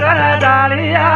कर डालिया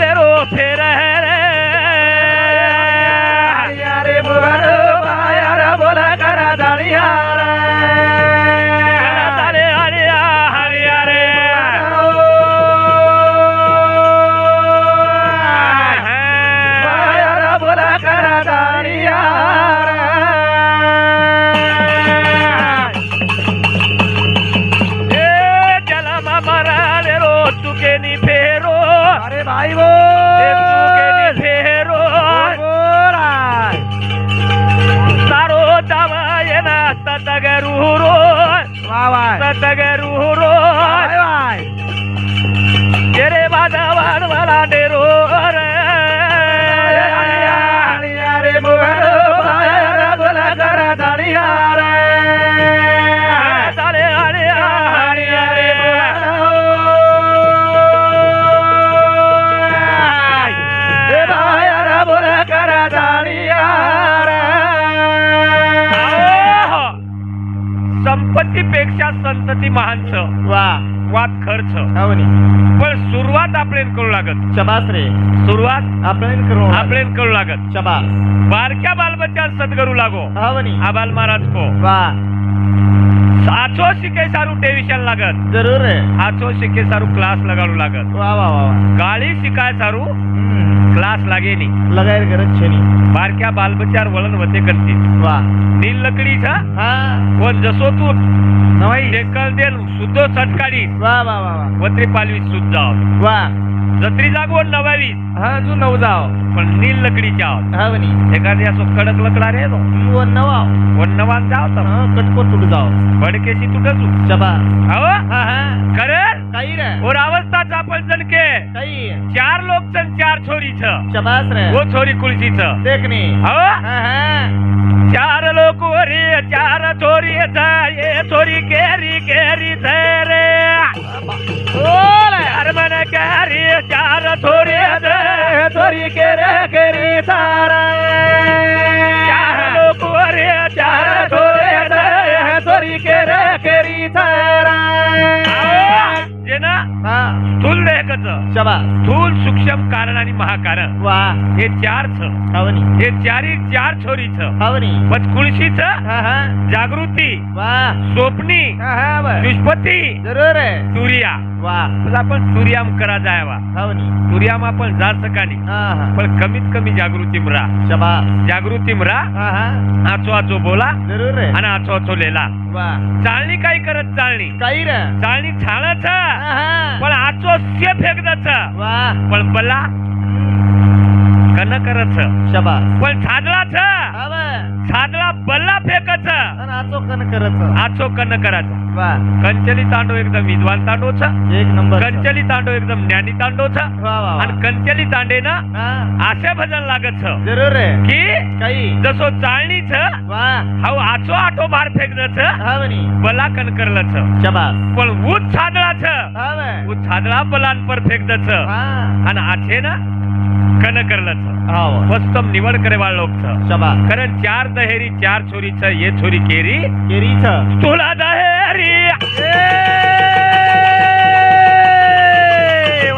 बेरो फेर रे यारे बुवर यार बोला कर डालिया तारे हरिया हरिया रे यार बोला कर डालिया ए जलमा मरा रे रो तुके नी फेरो अरे भाई वो फेरो सारो दवाए ना तगरूरो तगरूरो तेरे बादावान वाला डेरो रे रे बोला कर डालिया रे तारे हरिया हरिया रे संपत्तीपेक्षा संतती महान छ वा वाद खर्च पण सुरुवात आपल्यान करू लागत शबास रे सुरुवात आपल्यान करू लागत शबास बारक्या बालबच्चा सद्गुरु लागो आबाल महाराज को वा आचो शिके सारू टेविशन लागत जरूर है आचो शिके सारू क्लास लगाडू लागत वा वा वा गाडी शिकाय सारू क्लास लागे नी लगायर गरज छे नी बारक्या बालबच्चार वळण वते करती वा नील लकडीचा कोण जसो तू नवाई ढेकल देन सुद्धा सटकाडी वा वा वा वत्री पालवी सुद्धा वा जत्री जागो 29 हा तू 9 जाव पण नील लकडीच्या हा वनी एखादी असो कडक लकडा रे तो वन नवान जाव तर कटको तुड जाव बडकेशी तुडसू शबा हो हा हा करे काही रे और अवस्था आपण जण के काही 4 लोक सन 4 छोरी छ शबास रे वो छोरी कुलसी छ देखनी हो हा हा 4 लोक रे 4 छोरी छ ये छोरी केरी केरी छ रे ओले यार मन केरी 4 छोरी छ छोरी केरी सारा 4 लोक रे 4 छोरी छ छोरी केरी सारा ना स्थूल लेखच शबा स्थूल सूक्ष्म कारण आणि महाकारण वा हे 4 छ हवनी हे 4 छोरी छ हवनी पचकुळशी छ जागृती वा स्वप्नी दुष्पती जरूर आहे सूर्या वा आपण सूर्याम करा जायवा हवनी सूर्याम आपण जा सकानी पण कमीत कमी जागृती मरा शबा जागृती मरा आचो आचो बोला जरूर आहे आणि आचो आचो लेला वा चालणी काय करत चालणी काही रे चालणी छाळच पण आचो से फेकदच वा पण बला कन करत शबा पण छादलाच छादला बल्ला फेकच आणि आचो कन करत वा कंचली तांडो एकदम विद्वान तांडो छ एक नंबर कंचली तांडो एकदम ज्ञानी तांडो छ आणि कंचली तांडे ना आशे भजन लागत छ जरूर आहे की काही जसो चालणी छ वा हाव आचो आटो मार फेकदच हावनी बला कन करल छ शबास पण ऊच छादला छ हावे ऊच छादला बलान पर फेकदच आणि आछे ना कन करलच वस्तम निवड करे वाळ लोक छ शबा कारण 4 दहेरी 4 छोरी छ ये छोरी केरी छ तुला दहेरी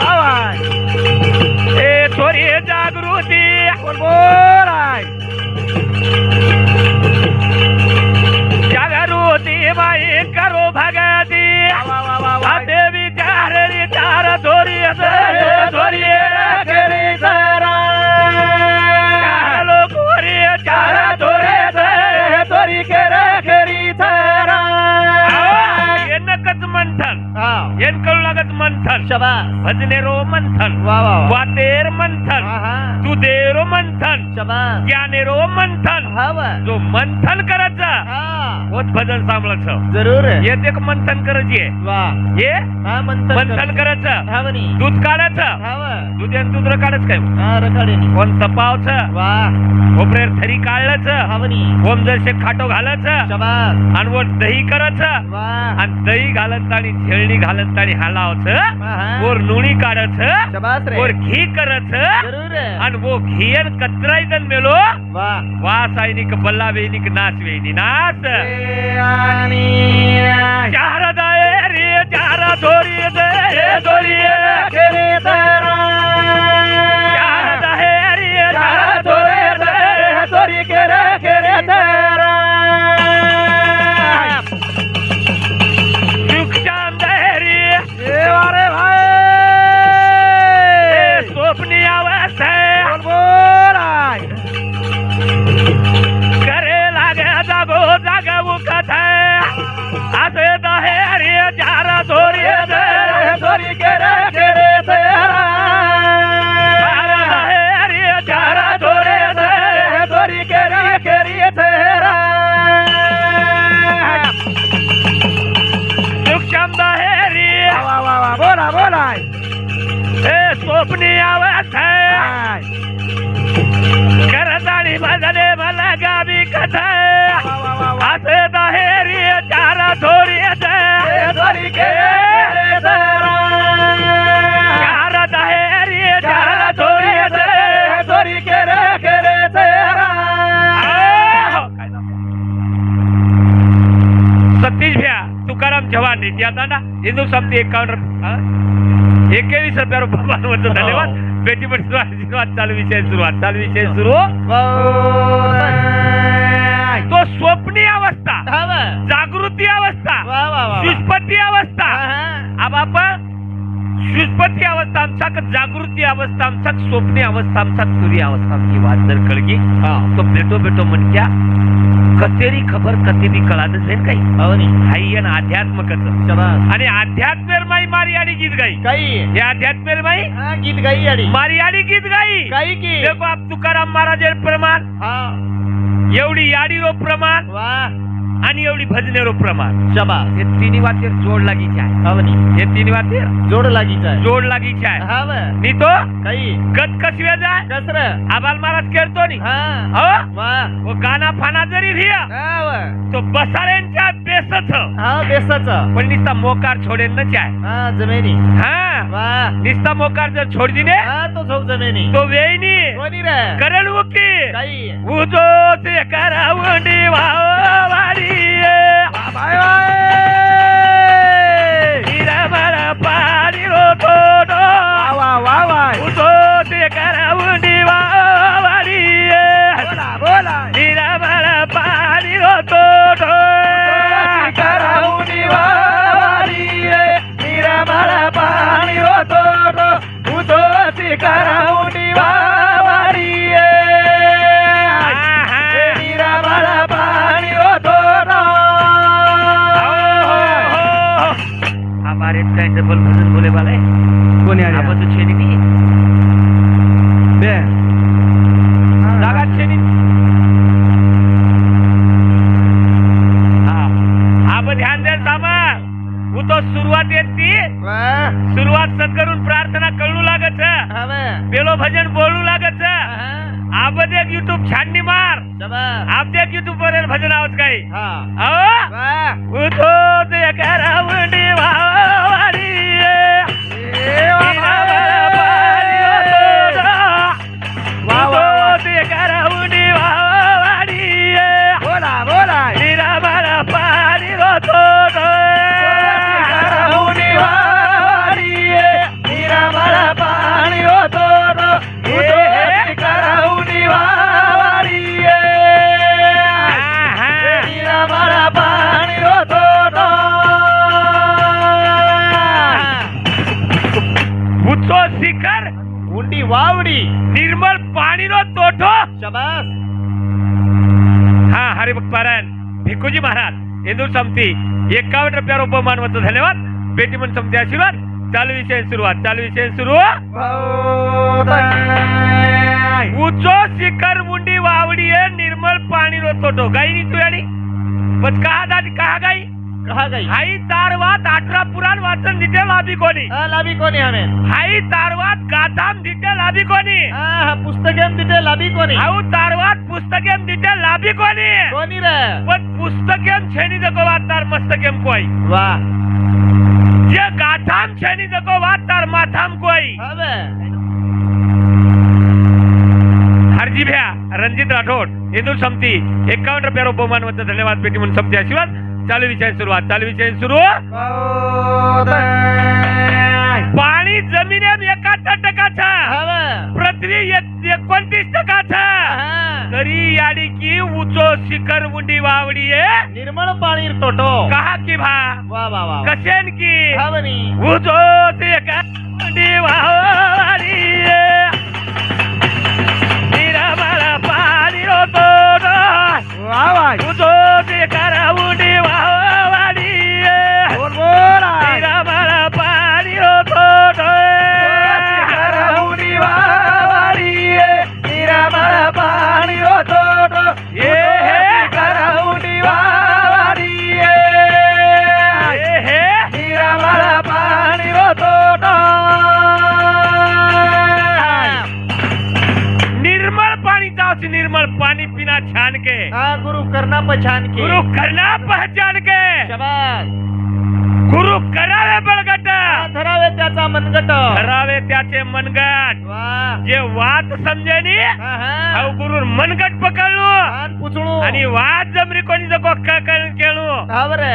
वा वा ए छोरी जागृती बोलाय जागृती बाई करो भगती वा देवी 4 छोरी छोरी केरी सारा 4 लोक रे 4 छोरी केरी सारा ये नकच मंथन येन करू लागत मंथन मंथन शाबास भजनेरो मंथन वा वा वा. वातेर मंथन आहा. तुदेरो मंथन शाबास ज्ञानेरो मंथन हा वा. जो मंथन करायचं हा होत भजन सांभाळायचं जरूर येते का मंथन करायची वा ये हा मंथन मंथन करायचं हा म्हणी दूध काढायचं हा वा दूध आणि दूध काढायचं काय हा रखाडेनी कोण तपावचं वा खोबरेर थरी काढल्याचं हा म्हणी ओम जरशे खाटो घालायचं शाबास आणि वर दही करायचं वा आणि दही घालत आणि झेळणी घालत आणि हालावचं आहा. वर नुणी काढायचं शाबास रे वर घी करायचं जरूर आणि वो घियन कचराई जण मेलो वा वा सैनिक बल्ला वेनिक नाच वेनी नाच आणि चार दाय रे चार दोरी दे दोरी केरे तरा चार दाय रे चार दोरे दे दोरी केरे केरे तरा सुखचांद रे देवारे भाई स्वप्नी अवस्था बोल आय करे लागे जागो जागवू कथा असे दहे रे चार दोरी दे दोरी केरे केरे तरा दहे रे चार दोरी दे दोरी केरे केरे तरा सुखचांद रे वा वा वा बोला बोला हे स्वप्नी अवस्था आय करताळी भजने मला गावी कथा वा वा वा वा असे दहेरी चार थोडी दोरी केरे तरा चार दहेरी चार थोडी दोरी केरे केरे तरा सतीश भ्या तुकाराम चव्हाण नीती आता ना हिंदू समती 21 रुपया मानवत धन्यवाद बेटी पण आशीर्वाद चालू विषय सुरुवात चालू विषय सुरू तो स्वप्नी अवस्था जागृती अवस्था वा वा वा सुष्पती अवस्था आहा. अब आपण सुष्पती अवस्था आमचा जागृती अवस्था आमचा स्वप्नी अवस्था आमचा तुरी अवस्था आमची वाद जर कळगी तो भेटो भेटो म्हणत्या कतेरी खबर कधी बी कळाच जाईल काही अवनी हाई आणि अध्यात्मकच शाबास आणि अध्यात्मेर माई मारी आडी गीत गाई काही हे अध्यात्मेर माई हा गीत गाई आडी मारी आडी गीत गाई काही की देखो आप तुकाराम महाराजेर प्रमाण हा एवढी याडीरो प्रमाण वा आणि एवढी भजनेरो प्रमाण शाबास हे तिन्ही वातेर जोड लागीचे आहे अवनी हे तिन्ही वातेर जोड लागीच आहे जोड लागीचे आहे हा वा नी तो काही गत कसवे जाय कसर आबाल महाराज खेळतो नी हा हो वा वो गाना फाना जरी भिया हा वा तो बसाऱ्यांच्या बेसच हा बेसाचा पण निस्ता मोकार छोडेन न चाय हा जमेनी हा वा निस्ता मोकार जर छोड दिने हा तो झोप जमेनी तो वेईनी कोणी रे करेल उकी काही उजो ते करावंडी वावाडी बाय बाय हिरमर पाणी रोतो वा वा वा उजो ते करावंडी वावाडी बोला बोला हिरमर पाणी रोतो कराऊनी वारी निरामळ पाणी होतो उतोची कराऊनी वारी निरामळ पाणी होतो हमारे काय डबल भजन बोले वाला है कोणी आप तो छेनी नहीं बे जागा छेनी हाँ आप ध्यान दे सामा वो तो सुरुवात येती सुरुवात सत्करून प्रार्थना कळू लागत पेलो भजन बोलू लागत आप देख यूट्यूब छाननी मार आप देख यूट्यूब पर भजन आवत काही वो तो ते करावंडी वावाडी बोला बोला पाणी रोतो निरामळ पाणी होतो कराऊनी वारी निरामळ पाणी होतो उचो शिखर उंडी वावडी निर्मळ पाणी रो तोठो शाबास हा हरिभक्त पारायण भिक्खूजी महाराज इंदूर समती 51 रुपया मानवत धन्यवाद बेटी मन समती आशीर्वाद चालू विषय सुरुवात चालू विषय सुरू उचो शिखर मुंडी वावडी निर्मळ पाणी रोतो गाई तू आणि बस कहा गाई हाई तारवात 18 पुराण वाचन दिते लाभी कोणी हमें हाई तारवात गाथाम दिते लाभी कोणी पुस्तकेम दिते लाभी कोणी हाऊ तारवात पुस्तकेम दिते लाभी कोणी रे पण पुस्तकेम छेनी जको वातार मस्तकेम कोई वाह जे गाथाम छेनी जको वातार माथाम कोई हवे हरजी भ्या रणजित राठोड इंदूर समती 51 रुपया बहुमान वत धन्यवाद पेटी म्हणून समती आशीर्वाद चालू विषय सुरू पाणी जमिनीत 71% पृथ्वी 29% तरी याडी की उचो शिखर मुंडी वावडी निर्मळ पाणी तोटो कहा की भा वा वा वा कशेन की हवनी उचो शिखर मुंडी वावडी निर्मळ पाणी तोटो वा वा उचो शिखर मुंडी निर्मल पानी पीना छान के गुरु करना पहचान के शाबास गुरु करावे बळगट धरावे त्याचा मनगट धरावे त्याचे मनगट जे वात समजेनी हाऊ गुरु मनगट पकडलो पुचळू आणि वात जमरी कोणी जको करून केळू हावरे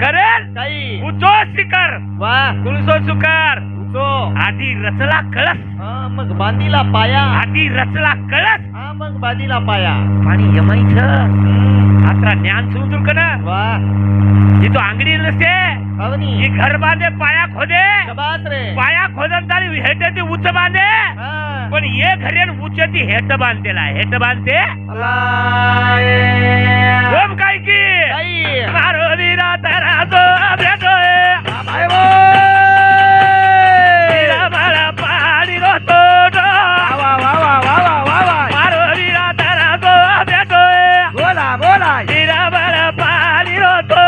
करेल काही उचो शिखर वाह कुलसो सुकार उचो आधी रचला कळस मग बांधीला पाया आधी रचला कळस मग बांधीला पाया पाणी यमायचं आता ज्ञान सुरू करा वाह ही तो आंगडी नसते हवनी ही घर बांधे पाया खोदे शाबास रे पाया खोदन तारी हेट ती उच्च बांधे पण ये घरेन उच्च ती हेट बांधतेला हेट बांधते ओम काय की मारो वीरा तेरा तो भेटोय मला पाणी रोतो वा वा वा वा वा वा मारो वीरा तेरा तो भेटोय बोला बोला वीरा मला पाणी रोतो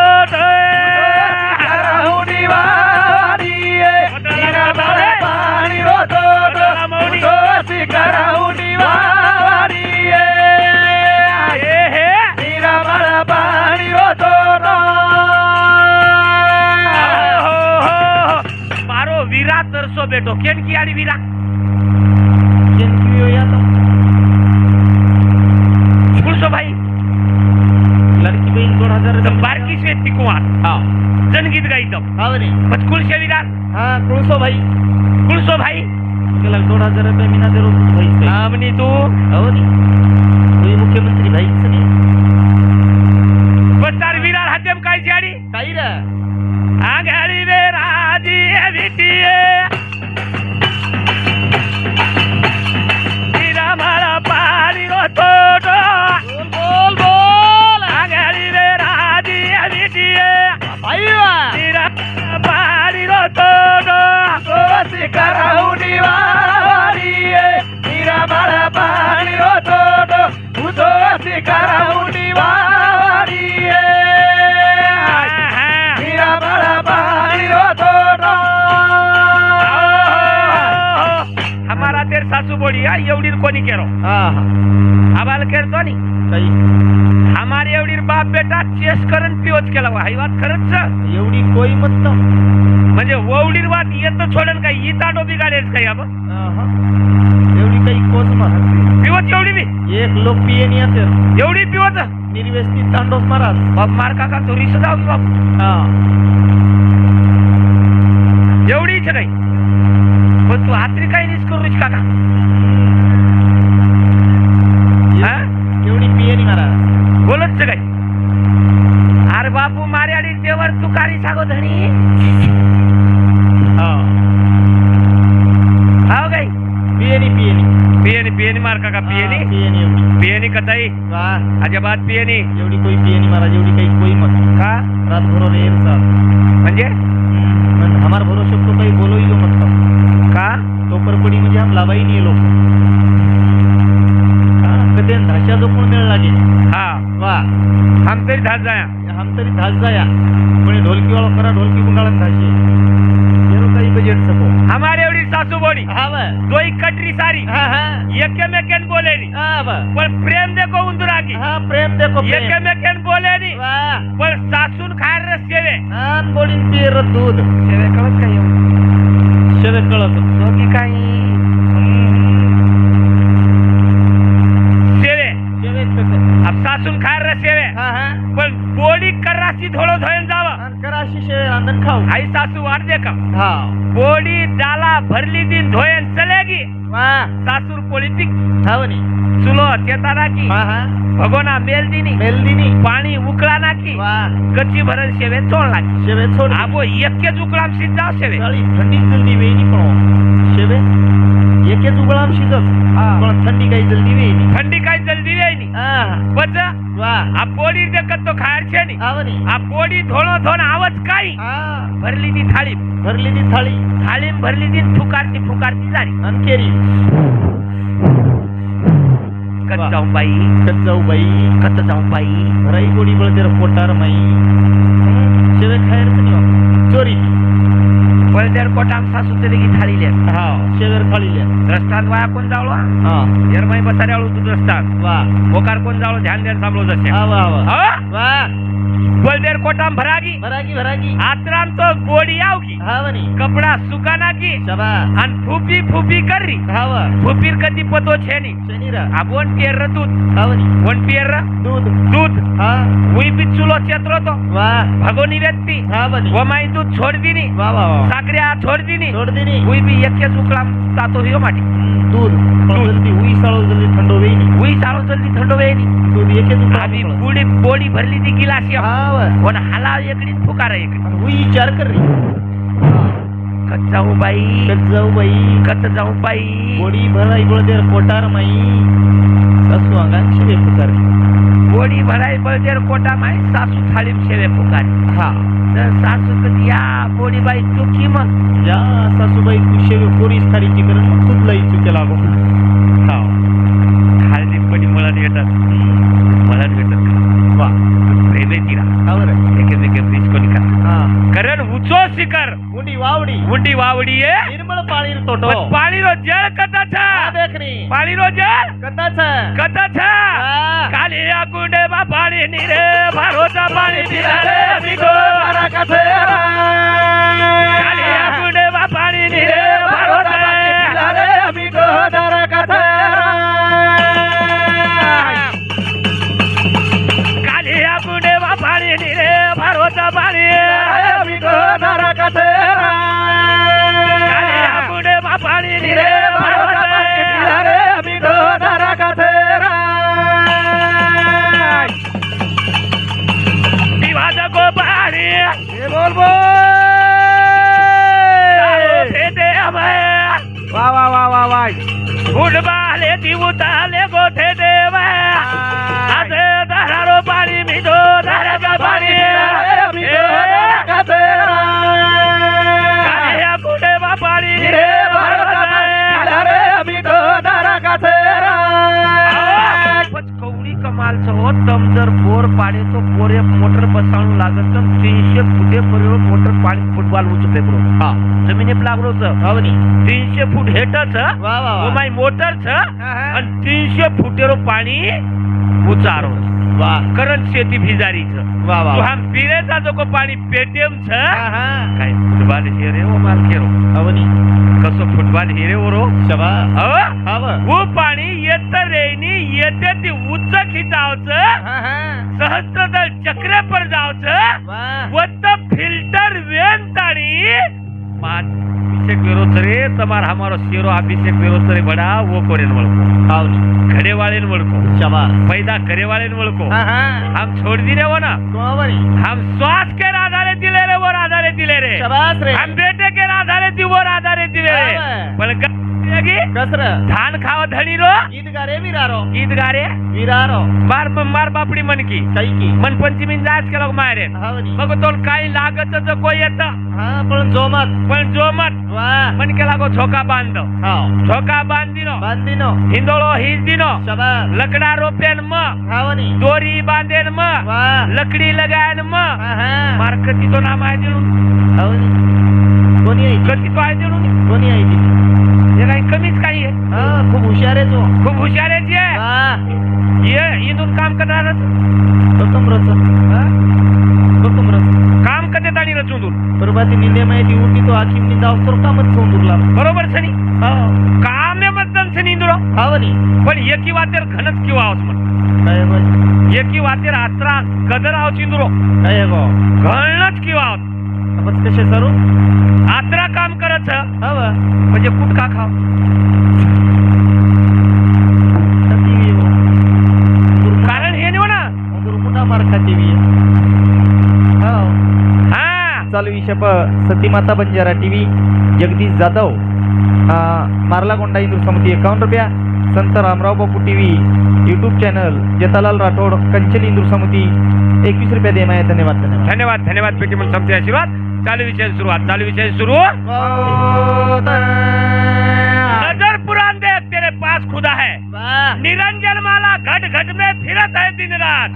मारो वीरा तरसो बेटो केन की आडी वीरा कुलसो भाई लड़की बहीण 2000 बारकी शेती कुमार जनगीत गायतं हावनी कुलशे वीरा कुळसो भाई तुला 2000 रुपये मीना दे रोज पैसे आमनी तू हावनी तुम्ही मुख्यमंत्री भाई सनी बस्तार वीरा हातेम काय जाडी काही रे आगाडी वे राजी विटिये वीरा मारा पाणी रोतो बोल बोल आगाडी वे राजी विटिये आईवा वीरा पाणी रोतो कराउनी वारी मीरा मारा पाणी रोतो उदोसी कराउनी वारी मीरा मारा पाणी रोतो हमारा तेर सासू बोली एवढी कोणी केरो आबाल करतो नी हमारी एवढी बाप बेटा चेस करन पिवत केला हाई वात खरंच एवढी कोई मत म्हणजे ववडीर वात येत सोडन काय ही ताडो बिगाडेल काय अब एवढी काही कोच महाराज पिवत एवढी बी एक लोक पिये नाही येते एवढी पिवत निर्व्यस्थित तांडव महाराज बाप मार काका तो रिस जाऊ बाप एवढीच नाही पण तू हातरी काही निस करू काका एवढी पिये नाही महाराज बोलत काय अरे बापू मारे आणि देवर तुकारी सागो धणी हाव गाई पियेनी मार काका पियेनी कताई अजबात पियेनी एवढी कोई पियेनी महाराज एवढी काही कोई मत का रात भरो रेर म्हणजे हमार भरोसे तो काही बोलो ही लो मतलब का तो पर पडी म्हणजे हम लावाई नहीं लोग कधी धाशा जो कोण मिळ लागे हा वा हम तरी धास जाया हम तरी धास जाया कोणी ढोलकी वाला करा ढोलकी गुंडाळन धाशी येरो काही बजेट सको हमारे एवढी सासू बोडी हा वा दोई कटरी सारी हा हा एकमेकेन बोलेनी हा वा पण प्रेम देखो उंदरा की हा प्रेम देखो प्रेम एकमेकेन बोलेनी वा पण सासून खायर रस शेवे आन बोडीन पिर दूध शेवे कळत काय शेवे कळत दोघी काही शेवे शेवे कळत अब सासून खायर रस शेवे हा हा पण बोडी कराशी धोळो धोयन जावं आन कराशी शेवे आंदन खाऊ आई सासू वाट दे का हा बोडी डाला भरली दिन धोयन चलेगी वा सासूर पोलिटिक हावनी चुलो चेताना की हा हा भगोना मेल दिनी मेलदिनी पाणी उकळा नाकी वा कच्ची भरल शेवे चोळ नाकी शेवे छोड आबो एकच उकळाम सिद्धा शेवे गाळी थंडी जल्दी वेईनी पण शेवे एकेच उगळाम शिजत हा. पण थंडी काही जल्दी वेईनी थंडी काय जल्दी वेयनी हा बच वा आ बोडी देखत तो खायर छे नी आवनी आ बोडी धोळो धोन आवच काही हा भरली ती थाळी भरली ती थाळी थाळीम भरली ती फुकारती फुकारती झाली अनकेरी कत वा. जाऊ बाई कत जाऊ बाई कत जाऊ बाई राई गोडी बळदेर पोटार माई शेवे खायर नाही चोरी बळदेर कोटाम सासू तरी की थाळी ले हा शेवेर थाळी ले रस्तान वाया कोण जाळवा हा यरमाई बसारे आळू तू रस्तान वा मोकार कोण जाळो ध्यान द्यान सांभळो जसे हा वा वा हा वा बळदेर कोटाम भरागी भरागी आत्राम तो बोडी आवगी हावनी कपडा सुकाना की शाबास आणि फुपी फुपी कररी हावा फुपीर कधी पतो छेनी शनिरा आबोन पियर दूध हावनी वन पियर दूध दूध हा उई बिचुलो चेत्रो तो वा भगोनी व्यक्ती हावनी वमाई दूध छोड़ दिनी वा वा वा साकऱ्या छोड़ दिनी छोड़ दिनी उई भी एकच उकळाम तातो हियो माटी दूध जल्दी उई साळो जल्दी थंडो वेईनी उई साळो जल्दी थंडो वेनी दूध एकेच आम्ही पुढे बोडी भरली ती गिलाशी हावा कोण हाला एकडी फुकार एकडी उई विचार कर रे कत जाऊ बाई कत जाऊ बाई कत जाऊ बाई बोडी भराई बळदेर पोटार माई सासू अंगात शेवे पुकार बोडी भराई बळदेर कोटा माई सासू थाळी शेवे फुकार हा तर सासू कधी या बोडी बाई चुकी मग या सासूबाई तू शेवे पोरीस थाळीची करून मग तुझ लई चुके लागो हा हळदी पडी मला येतात मला भेटत वा प्रेमे तिरा हावर एकेमेके ब्रिज कोणी का हा कारण उचो शिकर उंडी वावडी उंडी वावडी ये निर्मळ पाणी तोटो पण पाणी रो जळ कथा छा देखनी पाणी रो जळ कताच कथा छा काली या कुंडे बा पाणी निरे भारोचा पाणी पिला रे बिगो मारा कथेरा काली या कुंडे बा पाणी निरे भारोचा रे अमिगो दारा कथेरा काली या कुंडे बा पाणी निरे भारोचा पाणी अमिगो दारा कथेरा काली या कुंडे बा पाणी निरे भारोचा रे अमिगो दारा कथेरा दिवाजा को पाणी बोल बोल फेटे हमें वा वा वा वा वा फुटबाले दिवताले गोठे देव आजे धारारो पाणी मिठो धाराचा पाणी कालिया कुठे बा पाणी रे कवडी कमालचं हो तम जर बोर पाणी तो बोर एक मोटर बसावून लागत तर 300 फुटे पर्यंत मोटर पाणी फुटबॉल उचलते बरोबर हा जमिनीत लागलोच हावनी 300 फूट हेटच वा वा वा माई मोटरच आणि 300 फुटेरो पाणी उचारो वा करंट शेती भिजारीच वा वा हम पिरेचा जो को पाणी पेटीएम छ हा काय फुटबॉल हेरे ओ माल खेरो हावनी कसो फुटबॉल हेरे ओरो शबा अ हाव वो पाणी येत रेनी येते ती उच्च खिचावच सहस्त्रदल चक्र पर जावच वा वत फिल्टर वेन ताणी पाच अभिषेक बेरोचरे तमार हमारो शेरो अभिषेक बेरोचरे बड़ा वो कोरेन वळको हावनी घडे वाळेन वळको शबा पैदा करे वाळेन वळको हा हा हम छोड़ दिले वो ना कोवरी हम श्वास के आधारे दिले रे वो आधारे दिले रे शबास रे हम बेटे के आधारे दी वो आधारे दिवे हा. पण कसर धान खाव धणी रो गीत गा रे विरारो गीत गा रे विरारो मार मार बापडी मनकी काही की मन पंचमी जायच केलं मारे हावनी मग तो काही लागत को येत हा पण जोमत वा मन केला गो झोका बांध हाव झोका बांधिनो बांधिनो हिंदोळो हिज दिनो शाबास लकडा रोपेन म हावनी दोरी बांधेन म वा लकडी लगायन म हा हा मार्कती तो नाम आहे दिलून हावनी कोणी आहे ती? कती तो आहे दिलून कोणी आहे ती? हे काही कमीच काही आहे हा खूप हुशार आहे तो खूप हुशार आहे जे हा ये इथून काम करणार काम कधी ताणी रचून बरोबर निंदे माहिती उठी तो आखी निंदा असतो कामच होऊन दुरला बरोबर सनी काम आहे बद्दल सनी इंदुरो हावनी पण एकी वातेर घनच किंवा आहोत म्हण काय बाई एकी वातेर आत्रा कदर आहोत इंदुरो काय गो घणच किंवा आहोत आपण कसे सरू आत्रा काम करत हवा म्हणजे कुठ का खाव कारण हे नाही ना मोठा मार खाती हा चालू विषय सतीमाता बंजारा टीव्ही जगदीश जाधव मारलागोंडा हिंदू समिती 51 रुपया Sant Ramrao Bapu TV YouTube channel Jetalal Rathod Kanchali Hindu समिती 21 रुपया दे माया धन्यवाद धन्यवाद धन्यवाद पेटी म्हणून समते आशीर्वाद चालू विषय सुरू नजर पुरान देख तेरे पास खुदा है निरंजन माला घट घट में फिरत है दिन रात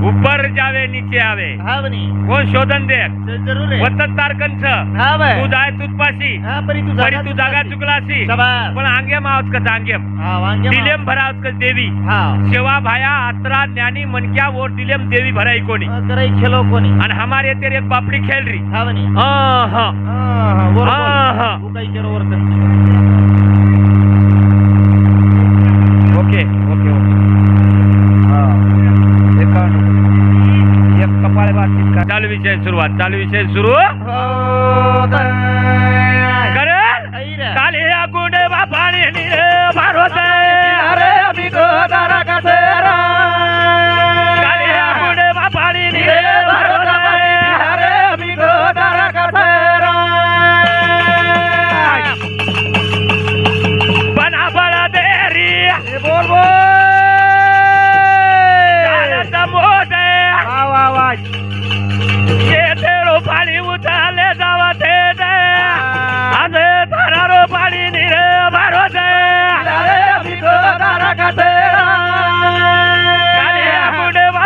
ऊपर जावे नीचे आवे कोण शोधन देख जरूर आहे वतन तारकंच तू जाय तुझपाशी परी तू जागा चुकलाशी पण अंगेम आहोत का अंगेम दिलेम भरावत का देवी शेवा भाया आत्रा ज्ञानी मनक्या वोट दिलेम देवी भराई कोणी खेलो कोणी आणि हमारे तेरे एक बापडी खेल रही हावनी हाँ ओके ओके एक कपाळे बात चालू विषय सुरू करेल काल हे आकुंडे बापाने भारत अरे अभी तो तारा का तेरा काल हे आकुंडे बापाने भारत अरे अभी तो तारा का तेरा बना बना देरी बोल मोठे ये तेरो पाणी उचलले जावा ते आज तारारो पाणी निरे भारत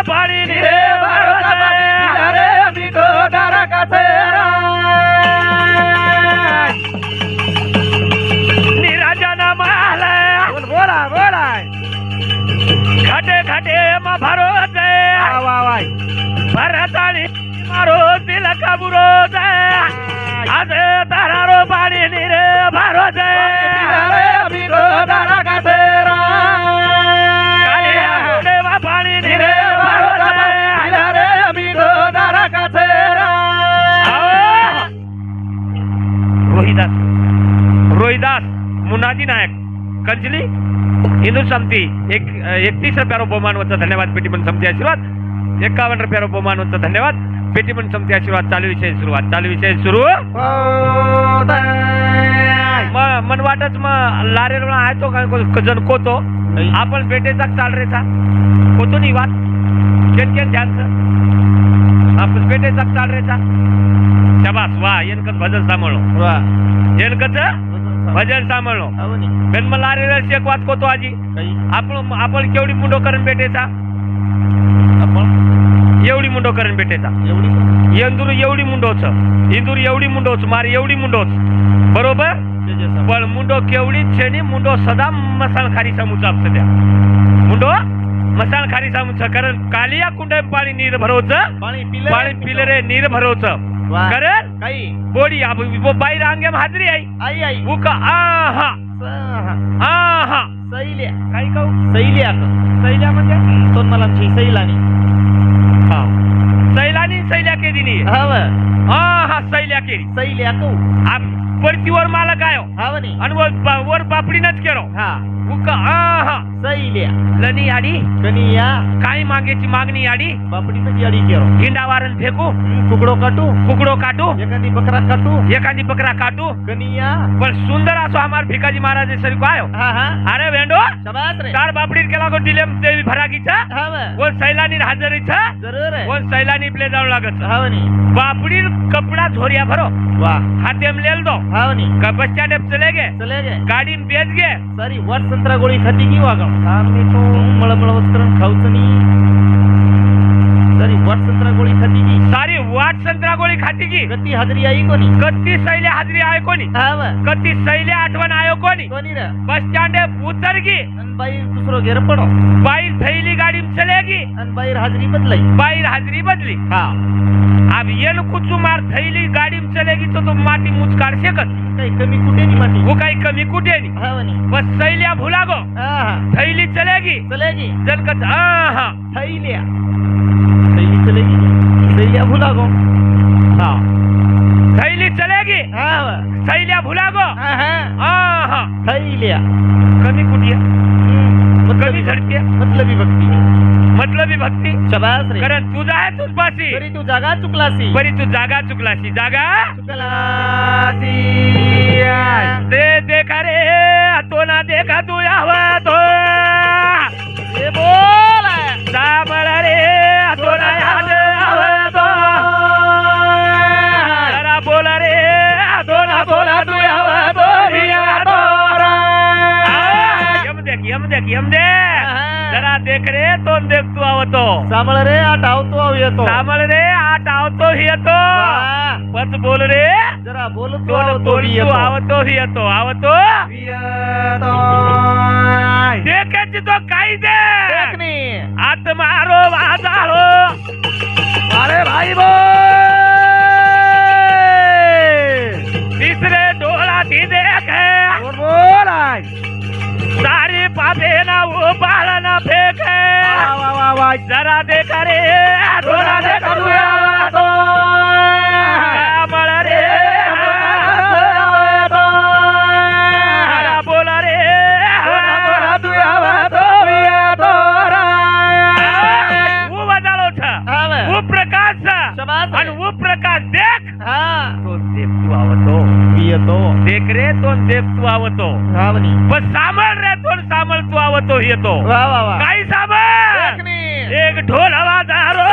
पाणी निरे भारत निराजन माला बोला घटे घटे म भरोस भरत आणि मारो दिल कबुरोज आज तारारो पाणी निरे भारत पाणी निरे रोहिदास मुनाजी नायक कंचली हिंदू समिती 31 रुपया बहुमान होता धन्यवाद पेटी पण समिती आशीर्वाद 51 रुपया बहुमान होता धन्यवाद पेटी पण समिती आशीर्वाद चालू विषय सुरू मन वाटच मग लारेल आहे तो काय जण कोतो आपण पेटेचा चाल रेचा कोतो नाही वाट केन ध्यानच आपण पेटेचा चाल रेचा शाबास वा येनकत भजन सांभाळो येनकत भजन सांभाळो पण मला लारेल शेकवात कोतो आजी आपण केवढी मुंडो करून पेटेचा एवढी मुंडो करून भेटेचा इंदूर एवढी मुंडोच इंदूर एवढी मुंडोच मार एवढी मुंडोच बरोबर पण मुंडो केवढी छेनी मुंडो सदा मसाल खारी सामूचा द्या मुंडो मसाल खारी सामूचा कारण कालिया कुंड पाणी नीर भरोच पाणी पिले रे नीर भरोच कारण बोडी बाई रांगे हाजरी आई उका आहा सैल्या काय कहू सैल्या म्हणजे सोन मला सैलानी सैलानी सैल्या के दिनी हा सैल्या केली सैल्या को परतीवर मालक आयो हावनी आणि वर बापडीनच केलो हा उका हा सैल्या लनी आडी कनिया काय मागेची मागणी आडी बापडीनं याडी केरो हिंडावारण फेकू कुकडो काटू एखादी बकरा काटू कनिया पण सुंदर असो हमार भिकाजी महाराज सरी को आयो हा हा अरे वेंडो शाबास रे तार बापडीर केला को डिलेम देवी भरागीचा हाव वो सैलानी हाजरीचा जरूर है वो सैलानी प्ले जाऊ लागत हावनी बापडीर कपड़ा झोरिया भरो वाह हाथेम लेल दो हावनी बस स्टैंड चले गए गाड़ी में बेच गए सारी वाट संत्रा गोळी खाती की वागम आम्ही तो मळमळ वस्त्रण खाऊच नी सारी वाट संत्रा गोळी खाती की सारी वाट संत्रा गोळी खाती की कती हाजरी आई कोणी कत्ती सैले हाजरी आयो कोणी हाव कत्ती सैले आठवण आयो कोणी रे बस स्टैंड उतर गी अन बाई दुसरो घेर पडो बाई थैली गाड़ी में चलेगी अन बाई हाजरी बदलाई बाई हाजरी बदली हा अब ये कुछ मार थैली गाड़ी में चलेगी तो माटी मुझ काढ शकत काही कमी कुठे नी माटी वो काही कमी कुठे नहीं हावनी बस सैलिया भुला गो हा थैली चलेगी जनकत हाँ थैलिया थैली चलेगी थैलिया भुला गो हा थैली चलेगी हा सैलिया भुला गो हाँ थैलिया कमी कुठे कमी झडते मतलबी भक्ती शाबास रे कारण तुझा आहे तुझ पाशी बरी तू जागा चुकलासी जागा चुकलासी दे देखा रे तो ना देखा तू यावा तो ये बोल सामळ रे तो ना याद आवा तो जरा बोला रे तो ना बोला तू यावा तो रिया तो यम देख जरा देख रे तो देख तू आवतो सामळ रे आठ आवतो आव येतो सामळ रे आठ आवतो ही येतो पच बोल रे जरा बोल तो बोल तू आवतो ही येतो देखायची तो काही दे आत मारो वाजाळो अरे भाई बो तिसरे डोळा ती देख बोल सारी पापे ना वो बाळ ना फेक जरा देखा रे डोळा देखा तू मला रे बोला रे वो बजालो वो प्रकाश आणि वो प्रकाश देख तो देख तू आवतो येतो देख रे तो देख तू आवतो पण सामळ रे तो सामळ तू आवतो येतो काही सामळ एक ढोल आवाजारो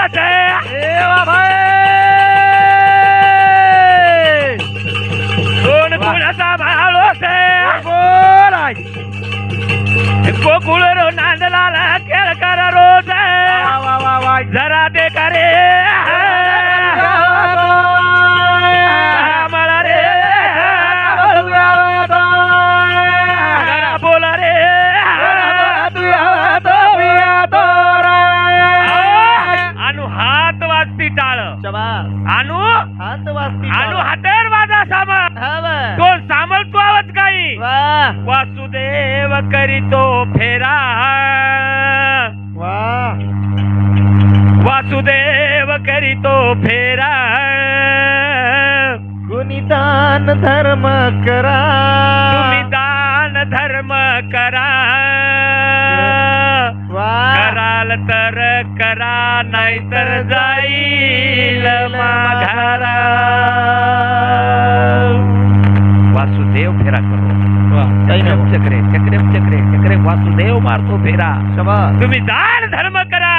दोन गुळाचा भाळो गोकुळ रो नांदलाला खेळ करा रोज जरा दे करे मला रे बोला रे अनु हात वाजती टाळ अनु हातेर वाजा सामळ तो सामळ तू आवाज काही वासुदेव करीतो फेरा वासुदेव करीतो फेरा गुणिदान धर्म करा तुम्ही दान धर्म करा कराल तर करा नाहीतर जाईल माघारा वासुदेव फेरा करो चक्रे वासुदेव मारतो फेरा तुम्ही दान धर्म करा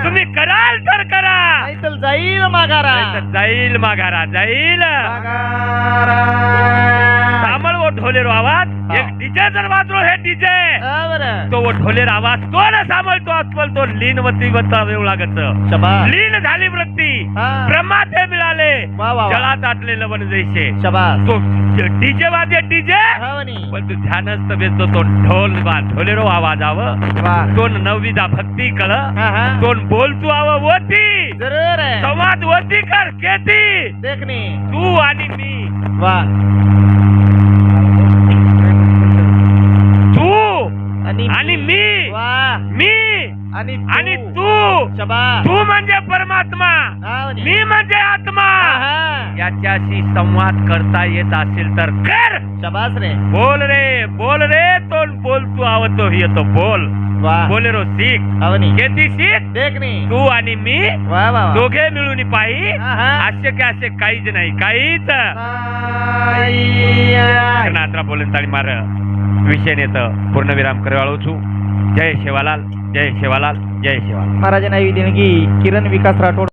तुम्ही कराल तर करा नाहीतर जाईल माघारा जाईल सामळ वो ढोलेरो आवाज एक डीजे जर वाजलो हे डीजे तो वो ढोलेर आवाज तो ना सामळ तो अस्वल तो लीन वती वता वेळ लागत लीन झाली वृत्ती ब्रह्माते मिळाले जळात आटले लवण जैसे तो डीजे वाजे डीजे पण तू ध्यानस्थ बेसतो तो ढोलेरो आवाज आव तो नवविदा भक्ती कळ तो बोल तू आव वती संवाद वती कर केती देखनी तू आणि मी तू आणि मी आणि तू तू म्हणजे परमात्मा, मी म्हणजे आत्मा. याच्याशी संवाद करता येत असेल तर कर. बोल रे तो बोल, तू आवतो येतो बोल. बोलेरो सीख खेती सीख तू आणि मी दोघे मिळून पाही. असे काय असे काहीच नाही, काहीच नात्रा बोलून ताळी मार विषय नेत पूर्णविराम करवाळू. जय शेवालाल, जय शेवालाल, जय शेवालाल. महाराज नाई देणगी किरण विकास राठोड.